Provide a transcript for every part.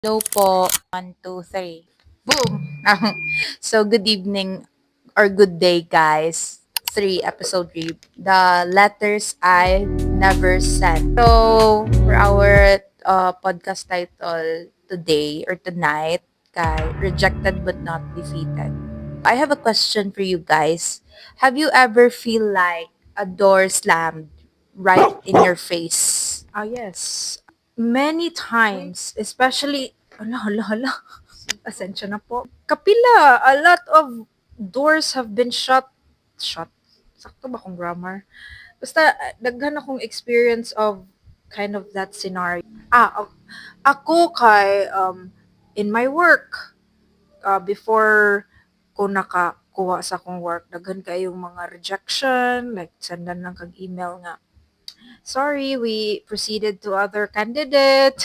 Hello po. 1, 2, 3. Boom! So, good evening or good day, guys. 3, episode 3. The letters I never sent. So, for our podcast title today or tonight, Rejected but Not Defeated. I have a question for you guys. Have you ever feel like a door slammed right in your face? Ah, yes. Many times, especially, hala. Asensya na po. Kapila, a lot of doors have been shut. Sakto ba kung grammar? Basta, daghan akong experience of kind of that scenario. Ako kay, in my work, before ko nakakuha sa akong work, daghan kayong mga rejection, like, sendan lang kag email nga, sorry, we proceeded to other candidate.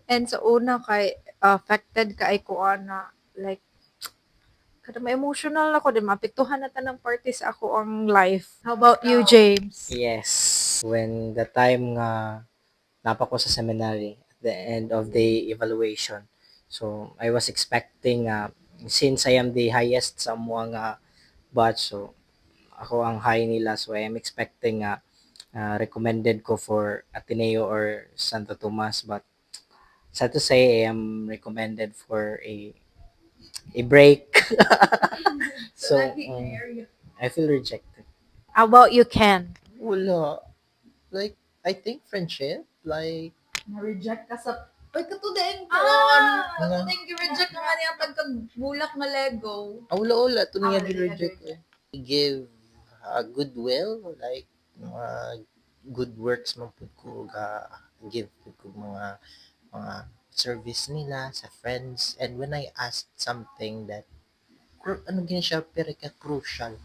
And sa una kay affected kay ko ana, like kada ma-emotional ako din mapektuhan na tanang party sa ako ang life. How about you, James? Yes, when the time nga napa ko sa seminary at the end of the evaluation. So I was expecting since I am the highest sa mga batch, so ako ang high nila, so I am expecting recommended ko for Ateneo or Santo Tomas, but sad to say I am recommended for a break. So I feel rejected. How about you, Ken? Wala. Like, I think friendship, like, Na-reject ka sa... Uy, katudain ko. Ano? Katudain reject naman yung pagkagbulak na Lego. wala, to niya wala, reject wala. give goodwill, like, mga good works man pud ko ga give pud ko mga service nila sa friends. And when I asked something that ano gini siya pero ka crucial,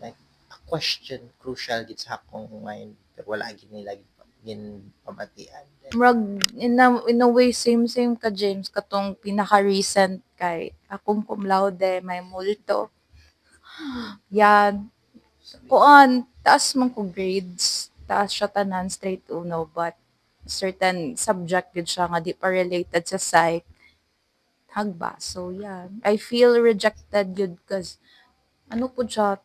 like a question crucial gid sa akong mind, pero wala gid nila gin pamatian. Murag, in a way, same ka, James, katong pinaka-recent kay akong cum laude, may multo. Yan. Kuan, taas man ko grades. Taas siya tanan, straight uno, but certain subject yun siya nga di pa related sa psych. Hagba. So, yan. I feel rejected yun because ano po siya,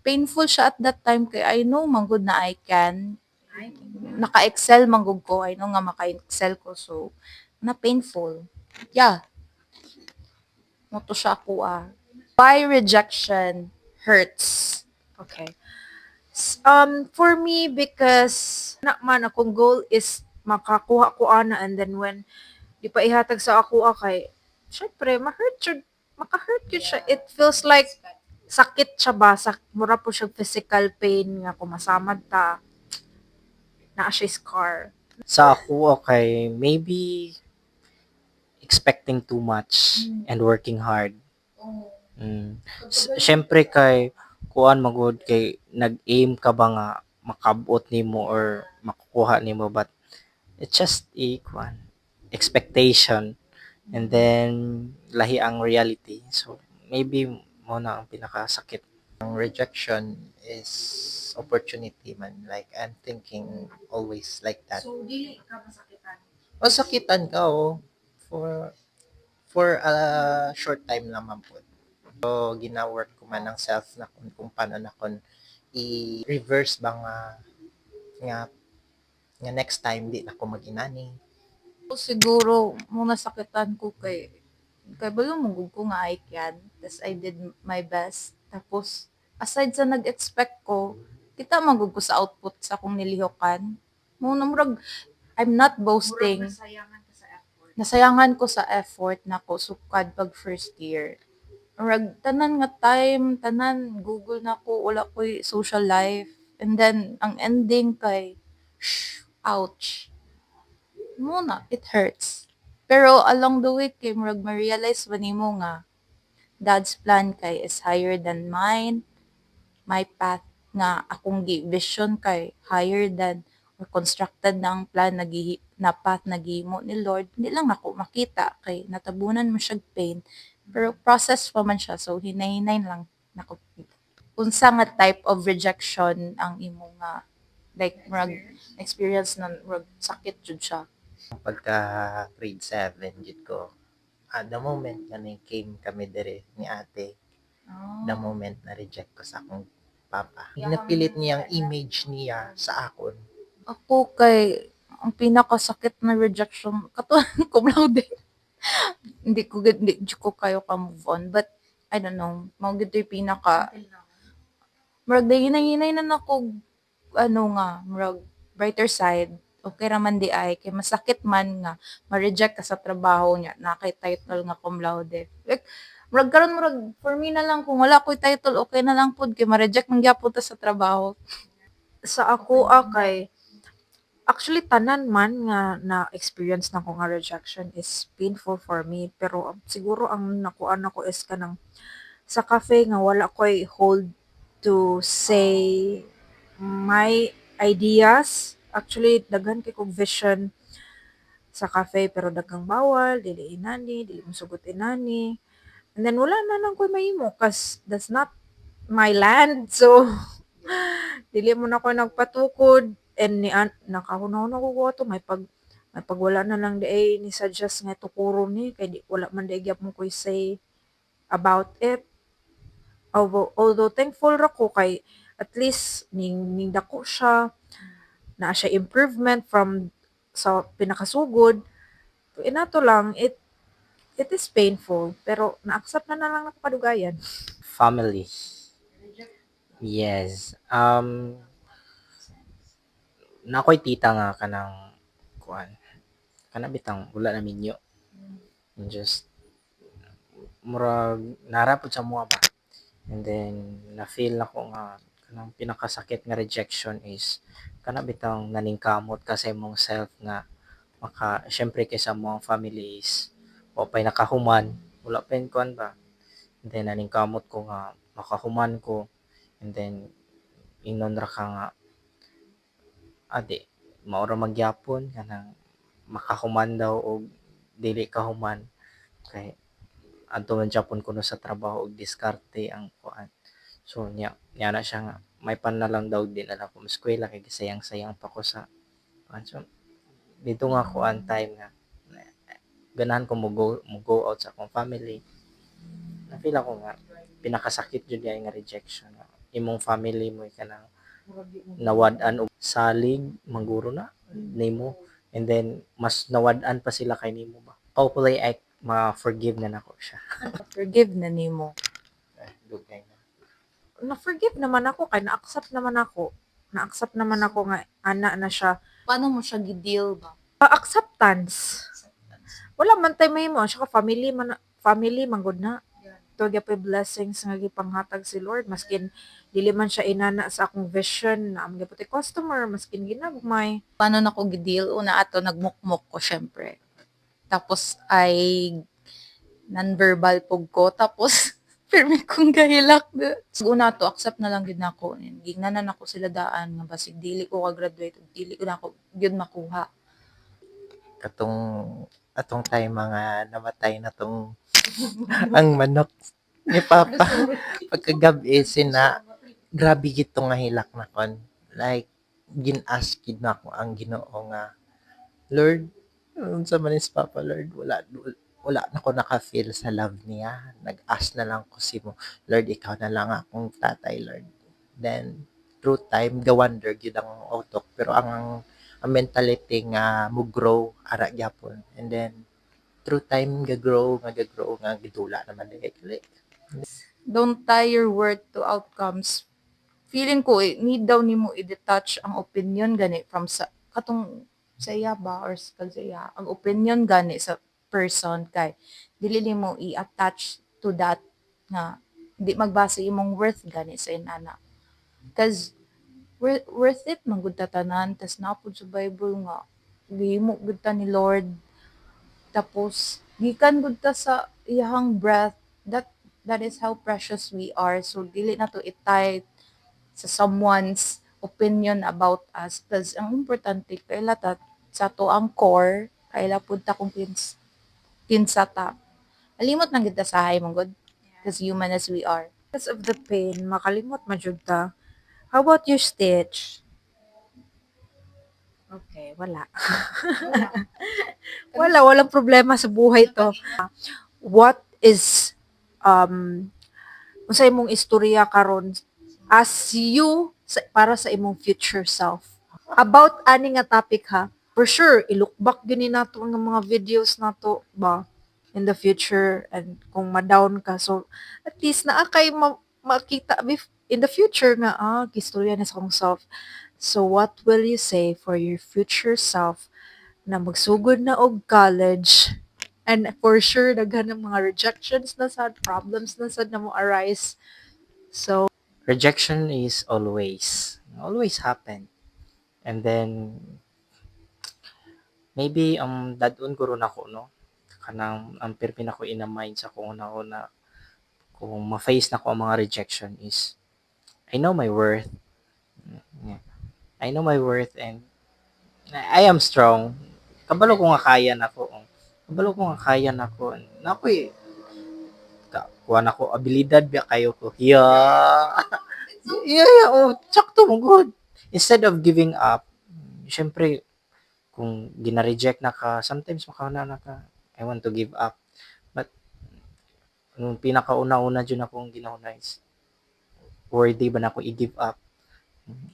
painful siya at that time kay I know manggod na I can. Naka-excel manggod ko. I know nga maka-excel ko. So, na painful. Yeah. Moto siya ako Why rejection hurts? Okay. For me, because na man akong goal is makakuha ko ana, and then when di pa ihatag sa ako kay syempre maka-hurt yun siya. It feels like sakit siya ba, mura po siya physical pain nga kumasamad ta, naa siya scar. Sa ako, okay, maybe expecting too much and working hard. Siyempre kay kuan magud kay nag-aim ka ba nga makabot nimo or makukuha nimo, but it's just a kuan expectation, and then lahi ang reality. So maybe mo na ang pinakasakit. Ang rejection is opportunity man, like I'm thinking always like that. So, dili ka masakitan. Masakitan ka for a short time naman po. So gina-work ko man ang self na kung paano na kon i-reverse ba nga nga next time di na ko maginani. Siguro, muna sakitan ko kay balo manggod ko nga I can. Tas I did my best. Tapos, aside sa nag-expect ko, kita manggod ko sa output sa akong nilihokan. Muna murag, I'm not boasting. Nasayangan ko sa effort na ko sukad pag first year. Murag, tanan nga time, tanan, Google na ko, wala ko social life. And then, ang ending kay, ouch. Muna, it hurts. Pero along the way kay murag ma-realize ba nimo nga God's plan kay is higher than mine. My path nga akong vision kay higher than or constructed na ang plan na path nagihimo ni Lord. Hindi lang nako makita kay natabunan mo siya pain. Pero process pa man siya. So hinay-hinay lang nako. Unsa nga type of rejection ang imo nga like murag experience na murag sakit jud siya? Pagka grade 7 jud ko, the moment nga came kami dire ni ate, the moment na reject ko sa akong papa. Ginapilit niyang image niya sa akon. Ako kay ang pinakasakit na rejection katulad cum laude. Hindi ko kayo ka move on but I don't know, mao gid yung pinaka murag hinay-hinay na nako ano nga murag brighter side. Okay raman di ay kay masakit man nga ma-reject ka sa trabaho niya na kay title nga cum laude. Like, murag karon murag for me na lang kung wala ko'y title okay na lang pud kay ma-reject man gyapon ta sa trabaho. Sa ako kay actually tanan man nga na-experience na ko nga rejection is painful for me pero siguro ang nakuan ako is kanang sa cafe nga wala ko'y hold to say my ideas. Actually daghan kay kong vision sa cafe pero daghang bawal, dili inani, dili mosugot inani. And then wala na lang ko'y mahimo cause that's not my land. So dili mo na ko nagpatukod and nakahunahuna ko ko to may pag wala na lang di ay ni suggest nga tukuron ni kay di wala man di gyud mo koy say about it. Although thankful ra ko kay at least ning dako siya, naa siya improvement from sa pinakasugod. Inato lang it is painful pero na-accept na lang ako kadugayan. Family. Yes. Nakoy tita nga kanang kuan. Kana bitang wala na minyo. Just murag narapod sa mua ba. And then na-feel nako nga kanang pinakasakit nga rejection is kana bitang naningkamot ka sa imong self nga maka syempre kaysa mo family is o pa'y nakahuman wala pa yun kuan ba. And then naningkamot ko nga makahuman ko and then ingnon ra ka nga ade maura magyapon kanang makahuman daw og dili kahuman kay adto man Japon kuno sa trabaho og diskarte ang kuan. So nya na siya nga may pan na lang daw din na ko eskwela kay sayang-sayang pa ko sa kuan. So dito nga kuan time nga ganahan ko mo go out sa akong family. Na-feel ako nga pinakasakit jud ay nga rejection nga imong family mo kanang nawad-an og salig mangguro na nimo and then mas nawad-an pa sila kay nimo ba. Hopefully I ma-forgive na nako siya. Forgive na nimo. Dugay na. Na-forgive naman ako kay na-accept naman ako. Na-accept naman ako nga ana na siya. Paano mo siya gi-deal ba? Acceptance. Wala man tay mahimo siya ka family man gud na. To gyapon blessings nga gipanghatag si Lord maskin dili man siya inana sa akong vision na am gyapon customer maskin ginagmay. Paano na ko gi-deal? Una ato nagmukmok ko syempre. Tapos ay non-verbal pug ko tapos firme kong gahilak. Una to accept na lang gid nako. Gingnanan ako sila daan nga basig dili ko ka-graduate ug dili ko na ako gyud makuha. Katong atong time mga namatay na tong ang manok ni Papa. Pagkagabi grabe gito nga hilak na kon. Like, gin-ask gid na ako ang Ginoo nga, Lord, unsa man is Papa Lord, wala na ko naka-feel sa love niya. Nag-ask na lang ko si mo, Lord, ikaw na lang akong tatay, Lord. Then, through time, ga-wonder gid ang utok. Pero ang mentality nga mo grow ara gyapon. And then, through time, ga-grow, nga gidula naman kay Don't tie your worth to outcomes. Feeling ko need daw nimo i-detach ang opinion gani from sa katong sa iya ba or sa iya ang opinion gani sa person kay dili nimo i-attach to that nga di magbase imong worth gani sa inana. Cause worth it man gud ta tanan tas napud sa Bible nga gihimo gud ta ni Lord tapos gikan gud ta sa iyahang breath that is how precious we are so dili na to i-tie sa someone's opinion about us because ang importante kaila ta sa to ang core kaila pud ta kung kinsa ta alimot nang gid ta sa hay mong god as human as we are. Because of the pain, makalimot man jud ta. How about you, Stitch? Okay, wala. Walang problema sa buhay to. What is unsay imong istorya karon as you para sa imong future self? About ani nga topic ha. For sure, i-look back gini nato ang mga videos nato ba in the future, and kung ma-down ka, so at least naa kay makita in the future nga gistorya na sa akong self. So what will you say for your future self na magsugod na og college, and for sure daghan ng mga rejections na sad, problems na sad na mo arise. So Rejection is always happen. And then maybe dadun ko ron ako no kanang ang pirpin ako in a mind sa kung una kung ma-face na ko ang mga rejection is I know my worth. Yeah. I know my worth and I am strong. Kabalo ko nga kaya nako. Kabalo ko nga kaya nako. Nakoy kuha na ko abilidad biya kayo ko. Yeah. Yeah, oh, sakto mo good. Instead of giving up, syempre kung gina-reject na ka, sometimes makauna na ka, I want to give up. But nung pinakauna-una dyan akong ginahuna is worthy ba na ako i-give up?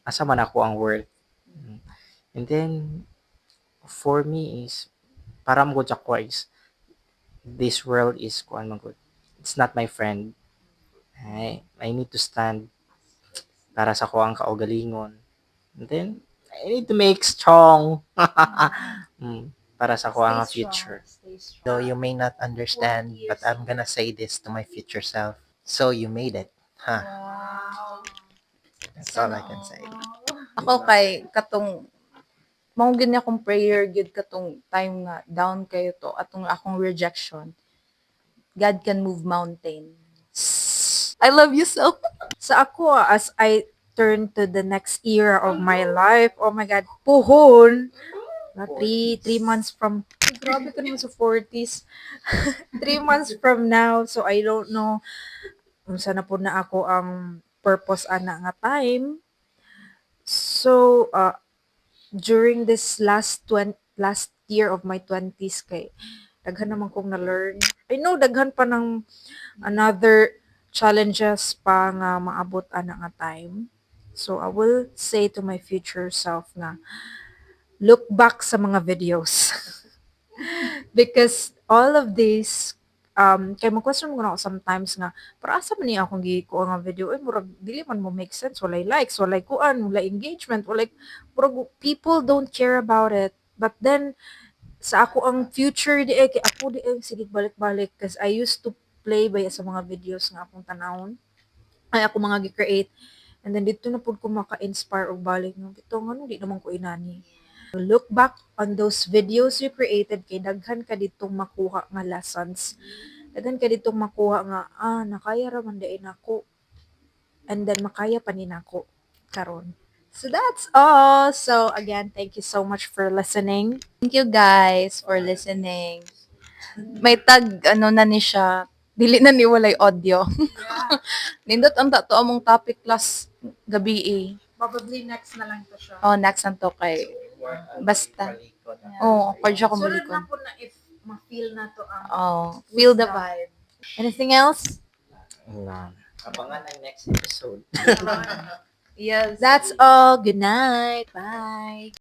Asa man ako ang worth? And then, for me is, para mo sa ko is, this world is, kuan man good. It's not my friend. I need to stand para sa ko ang kaugalingon. And then, I need to make strong. Para sa ko ang future. Though you may not understand, but I'm gonna say this to my future self. So you made it. Huh? That's all I can say. Ako kay katong mao gid akong prayer gid katong time nga down kayo to atong akong rejection. God can move mountains. I love you so. sa ako, as I turn to the next era of my life, oh my God, puhon, na 3 months from, grabe ka naman sa 40s. 3 months from now, so I don't know kung sana po na ako ang purpose ana nga time. So, during this last year of my 20s kay daghan naman kong na-learn. I know daghan pa ng another challenges pa nga maabot ana nga time. So I will say to my future self na look back sa mga videos. Because all of these kay mag-question mo na ako sometimes nga para asa man ni akong giko nga video ay murag dili man mo make sense, walay likes, walay kuan, walay engagement, walay murag people don't care about it. But then sa ako ang future di kay ako di sige balik-balik because I used to play ba sa mga videos nga akong tanawon ay ako mga gi-create, and then dito na pud ko maka-inspire og balik no bitaw ngano di naman ko inani. Look back on those videos you created kay daghan ka ditong makuha nga lessons, daghan ka ditong makuha nga nakaya ra man dai nako, and then makaya pa ni nako karon. So that's all. So again, thank you so much for listening. Thank you guys for listening. May tag ano na ni siya. Dili na ni walay audio. Nindot ang tato among topic class gabi eh. Probably next na lang to siya. Oh, next ang to kay basta. Oh, awkward siya Sunod na kumulikon. po na if ma-feel na to ang Oh, feel the vibe. Anything else? Abangan ang next episode. Yes. That's all. Good night. Bye.